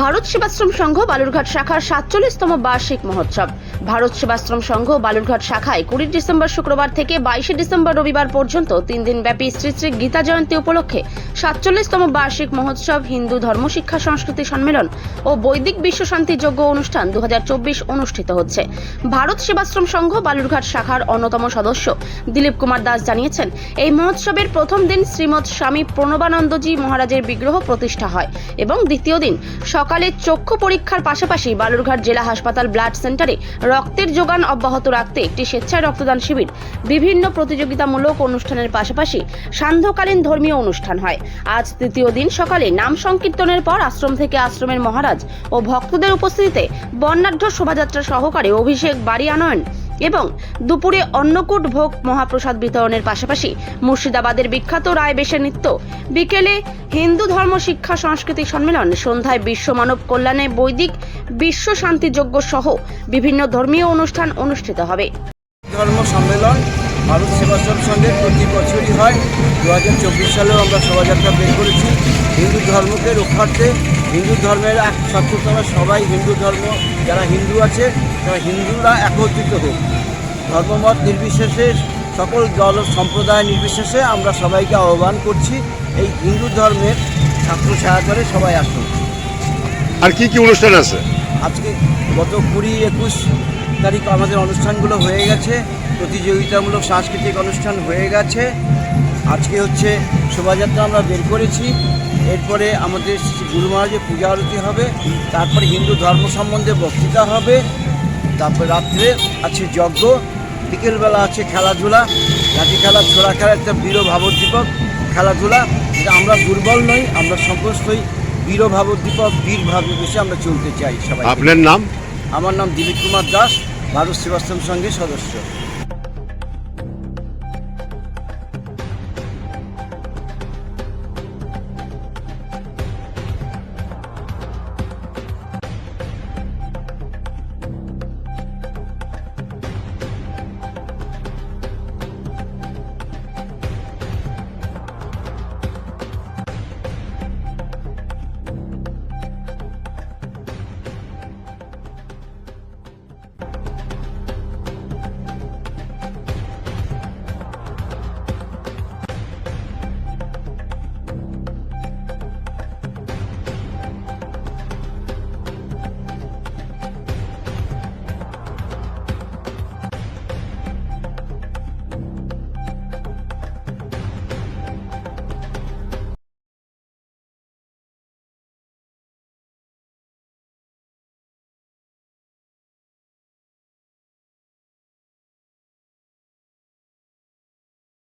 ভারত সেবাশ্রম সংঘ বালুরঘাট শাখার ৪৭তম বার্ষিক মহোৎসব। ভারত সেবাশ্রম সংঘ বালুরঘাট শাখায় ২০ ডিসেম্বর শুক্রবার থেকে ২২ ডিসেম্বর রবিবার পর্যন্ত ৩ দিন ব্যাপী শ্রী শ্রী গীতা জয়ন্তী উপলক্ষে ৪৭তম বার্ষিক মহোৎসব, হিন্দু ধর্ম শিক্ষা সংস্কৃতি সম্মেলন ও বৈদিক বিশ্ব শান্তি যজ্ঞ অনুষ্ঠান ২০২৪ অনুষ্ঠিত হচ্ছে। ভারত সেবাশ্রম সংঘ বালুরঘাট শাখার অন্যতম সদস্য দিলীপ কুমার দাস জানিয়েছেন, এই মহোৎসবের প্রথম দিন শ্রীমৎ স্বামী প্রণবানন্দজি মহারাজের বিগ্রহ প্রতিষ্ঠা হয় এবং দ্বিতীয় দিন সকালে চক্ষু পরীক্ষার পাশাপাশি বালুরঘাট জেলা হাসপাতাল ব্লাড সেন্টারে রক্তের যোগান অব্যাহত রাখতে একটি স্বেচ্ছায় রক্তদান শিবির, বিভিন্ন প্রতিযোগিতামূলক অনুষ্ঠানের পাশাপাশি সান্ধ্যকালীন ধর্মীয় অনুষ্ঠান হয়। আজ তৃতীয় দিন সকালে নাম সংকীর্তনের পর আশ্রম থেকে আশ্রমের মহারাজ ও ভক্তদের উপস্থিতিতে বর্ণাঢ্য শোভাযাত্রা সহকারে অভিষেক, বাড়ি আনয়ন এবং দুপুরে অন্নকূট ভোগ মহাপ্রসাদ বিতরণের পাশাপাশি মুর্শিদাবাদের বিখ্যাত রায়বেশের নৃত্য, বিকেলে হিন্দু ধর্ম শিক্ষা সংস্কৃতি সম্মেলন, সন্ধ্যায় বিশ্ব মানব কল্যাণে বৈদিক বিশ্ব শান্তি যজ্ঞ সহ বিভিন্ন ধর্মীয় অনুষ্ঠান অনুষ্ঠিত হবে। ধর্ম সম্মেলন ভারত সেবাশ্রম সঙ্গে প্রতি বছরই হয়। 2024 সালেও আমরা শোভাযাত্রা বের করেছি। হিন্দু ধর্মকে রক্ষার্থে হিন্দু ধর্মের এক সত্যতম সবাই হিন্দু ধর্ম, যারা হিন্দু আছে তারা হিন্দুরা একত্রিত হোক, ধর্মমত নির্বিশেষে, সকল দল সম্প্রদায় নির্বিশেষে আমরা সবাইকে আহ্বান করছি এই হিন্দু ধর্মের ছাত্র ছায়াতলে সবাই আসুন। আর কি কি অনুষ্ঠান আছে? আজকে গত 20-21 তারিখ আমাদের অনুষ্ঠানগুলো হয়ে গেছে, প্রতিযোগিতামূলক সাংস্কৃতিক অনুষ্ঠান হয়ে গেছে। আজকে হচ্ছে শোভাযাত্রা আমরা বের করেছি, এরপরে আমাদের গুরু মহারাজের পূজা আরতি হবে, তারপরে হিন্দু ধর্ম সম্বন্ধে বক্তৃতা হবে, তারপরে রাত্রে আছে যজ্ঞ, বিকেলবেলা আছে খেলাধুলা, লাঠি খেলা, ছোড়া খেলা, একটা বীর ভাবোদ্দীপক খেলাধুলা। আমরা দুর্বল নই, আমরা সমস্তই বীর ভাবোদ্দীপক, বীর ভাবে আমরা চলতে চাই সবাই। আপনার নাম? আমার নাম দিলীপ কুমার দাস, ভারত সেবাশ্রম সংঘের সদস্য।